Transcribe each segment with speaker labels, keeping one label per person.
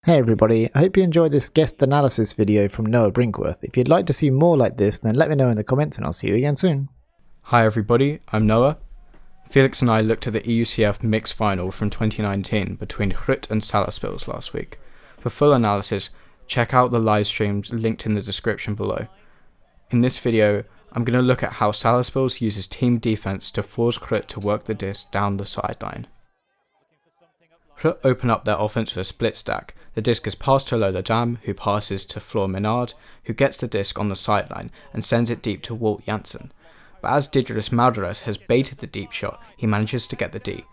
Speaker 1: Hey everybody, I hope you enjoyed this guest analysis video from Noah Brinkworth. If you'd like to see more like this, then let me know in the comments and I'll see you again soon.
Speaker 2: Hi everybody, I'm Noah. Felix and I looked at the EUCF mixed final from 2019 between Grut and Salaspils last week. For full analysis, check out the live streams linked in the description below. In this video, I'm going to look at how Salaspils uses team defense to force Grut to work the disc down the sideline. Grut open up their offense with a split stack. The disc is passed to Lola Dam, who passes to Floor Menard, who gets the disc on the sideline and sends it deep to Walt Janssen. But as Digilus Maldares has baited the deep shot, he manages to get the D.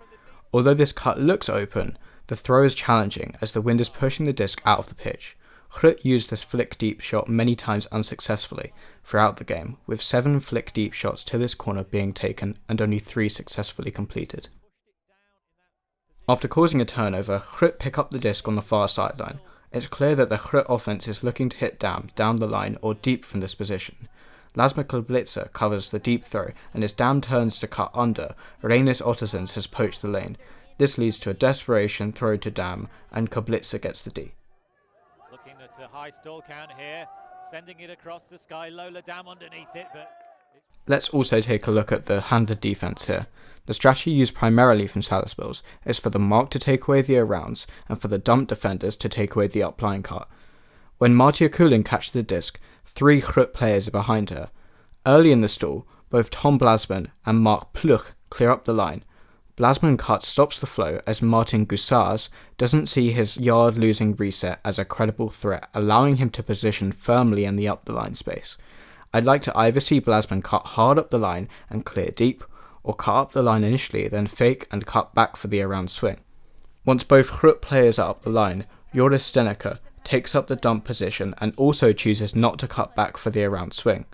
Speaker 2: Although this cut looks open, the throw is challenging as the wind is pushing the disc out of the pitch. Grut used this flick deep shot many times unsuccessfully throughout the game, with 7 flick deep shots to this corner being taken and only 3 successfully completed. After causing a turnover, Grut pick up the disc on the far sideline. It's clear that the Grut offense is looking to hit Dam down the line or deep from this position. Lasma Kablitzer covers the deep throw, and as Dam turns to cut under, Reynis Ottersons has poached the lane. This leads to a desperation throw to Dam, and Kablitzer gets the D.
Speaker 3: Looking at a high stall count here, sending it across the sky, Lola Dam underneath it, but...
Speaker 2: Let's also take a look at the handed defense here. The strategy used primarily from Salaspils is for the mark to take away the arounds and for the dump defenders to take away the upline cut. When Martia Kulin catches the disc, 3 Grut players are behind her. Early in the stall, both Tom Blasman and Mark Pluch clear up the line. Blasman cut stops the flow as Martin Gussars doesn't see his yard-losing reset as a credible threat, allowing him to position firmly in the up the line space. I'd like to either see Blasman cut hard up the line and clear deep, or cut up the line initially, then fake and cut back for the around swing. Once both Grut players are up the line, Joris Steneker takes up the dump position and also chooses not to cut back for the around swing.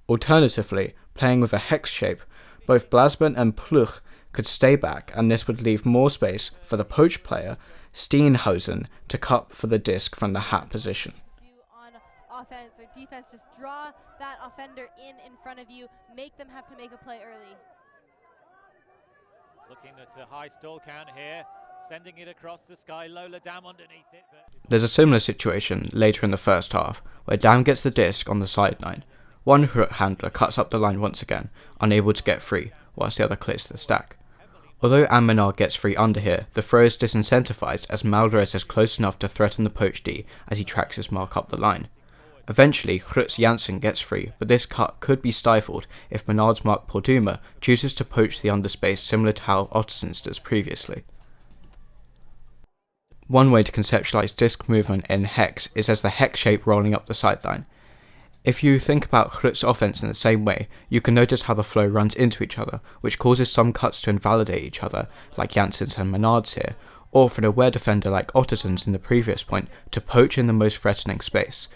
Speaker 2: Alternatively, playing with a hex shape, both Blasman and Pluch could stay back, and this would leave more space for the poach player, Steenhausen, to cut for the disc from the hat position.
Speaker 4: Offense or defense, just draw that offender in front of you, make them have to make a play early.
Speaker 3: Looking at a high stall count here, sending it across the sky, Lola Dam underneath it.
Speaker 2: There's a similar situation later in the first half, where Dam gets the disc on the sideline. One Grut handler cuts up the line once again, unable to get free, whilst the other clears the stack. Although Menard gets free under here, the throw is disincentivized as Maldares is close enough to threaten the poach D as he tracks his mark up the line. Eventually, Grut's Janssen gets free, but this cut could be stifled if Menard's Mark Porduma chooses to poach the underspace similar to how Ottersons does previously. One way to conceptualize disc movement in Hex is as the hex shape rolling up the sideline. If you think about Grut's offense in the same way, you can notice how the flow runs into each other, which causes some cuts to invalidate each other, like Janssen's and Menard's here, or for an aware defender like Ottersons in the previous point to poach in the most threatening space.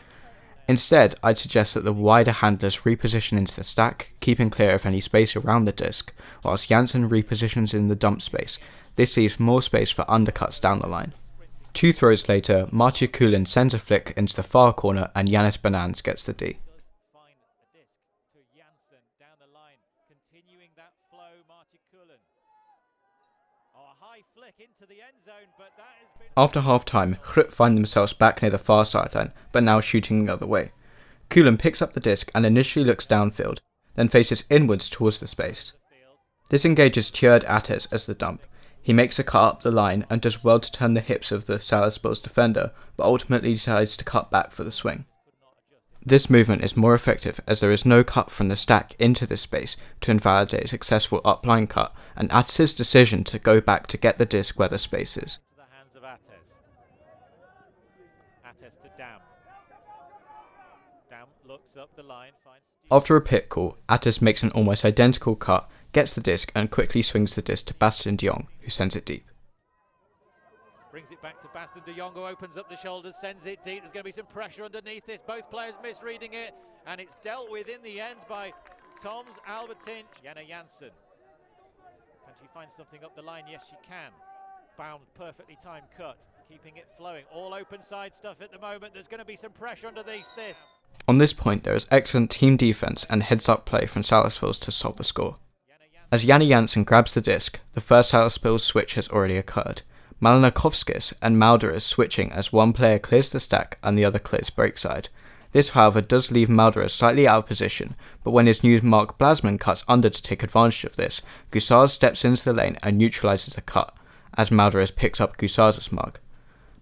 Speaker 2: Instead, I'd suggest that the wider handlers reposition into the stack, keeping clear of any space around the disc, whilst Janssen repositions in the dump space. This leaves more space for undercuts down the line. 2 throws later, Martia Kulin sends a flick into the far corner and Yanis Banans gets the D.
Speaker 3: Find a disc to Janssen down the line, continuing that flow, Martia Kulin. Oh, a high flick into the end zone, but that has been...
Speaker 2: After half-time, Grut find themselves back near the far sideline, but now shooting the other way. Kulin picks up the disc and initially looks downfield, then faces inwards towards the space. This engages Tjerd Attes as the dump. He makes a cut up the line and does well to turn the hips of the Salaspils defender, but ultimately decides to cut back for the swing. This movement is more effective as there is no cut from the stack into this space to invalidate a successful upline cut, and Attes' decision to go back to get the disc where the space is.
Speaker 3: To the hands of Attes. Attes to Dam. Dam looks up the line, finds...
Speaker 2: After a pit call, Attes makes an almost identical cut, gets the disc and quickly swings the disc to Bastien de Jong, who sends it deep.
Speaker 3: Brings it back to Bastien de Jong, who opens up the shoulders, sends it deep. There's going to be some pressure underneath this. Both players misreading it, and it's dealt with in the end by Toms Albertijn. Jenna Janssen. Can she find something up the line? Yes, she can. Bound, perfectly timed cut, keeping it flowing. All open side stuff at the moment. There's going to be some pressure underneath this.
Speaker 2: On this point, there is excellent team defense and heads-up play from Salaspils to stop the score. As Janne Janssen grabs the disc, the first Salaspils switch has already occurred. Malinakovskis and Malderers switching as one player clears the stack and the other clears breakside. This however does leave Malderers slightly out of position, but when his new Mark Blasman cuts under to take advantage of this, Gusars steps into the lane and neutralises the cut, as Malderers picks up Gusars' mark.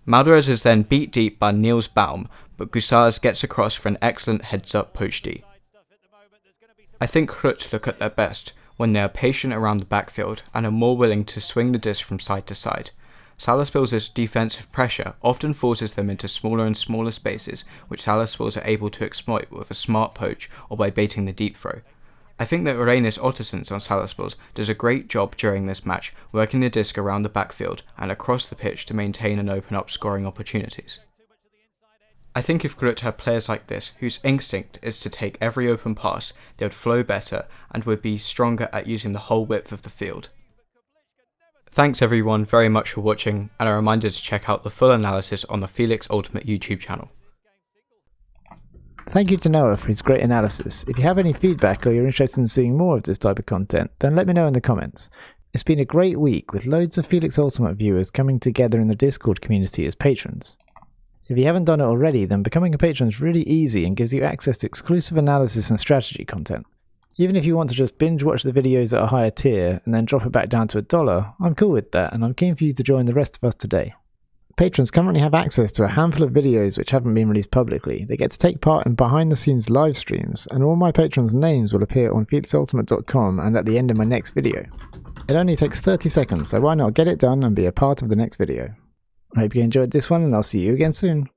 Speaker 2: Malderers is then beat deep by Niels Baum, but Gusars gets across for an excellent heads-up poach D. I think Grut look at their best when they are patient around the backfield and are more willing to swing the disc from side to side. Salaspils' defensive pressure often forces them into smaller and smaller spaces, which Salaspils are able to exploit with a smart poach or by baiting the deep throw. I think that Uranus Ottosons on Salaspils does a great job during this match, working the disc around the backfield and across the pitch to maintain and open up scoring opportunities. I think if Grut had players like this, whose instinct is to take every open pass, they would flow better and would be stronger at using the whole width of the field. Thanks everyone very much for watching, and a reminder to check out the full analysis on the Felix Ultimate YouTube channel.
Speaker 1: Thank you to Noah for his great analysis. If you have any feedback or you're interested in seeing more of this type of content, then let me know in the comments. It's been a great week with loads of Felix Ultimate viewers coming together in the Discord community as patrons. If you haven't done it already, then becoming a patron is really easy and gives you access to exclusive analysis and strategy content. Even if you want to just binge watch the videos at a higher tier and then drop it back down to $1, I'm cool with that, and I'm keen for you to join the rest of us today. Patrons currently have access to a handful of videos which haven't been released publicly. They get to take part in behind the scenes live streams, and all my patrons' names will appear on felixultimate.com and at the end of my next video. It only takes 30 seconds, so why not get it done and be a part of the next video. I hope you enjoyed this one, and I'll see you again soon.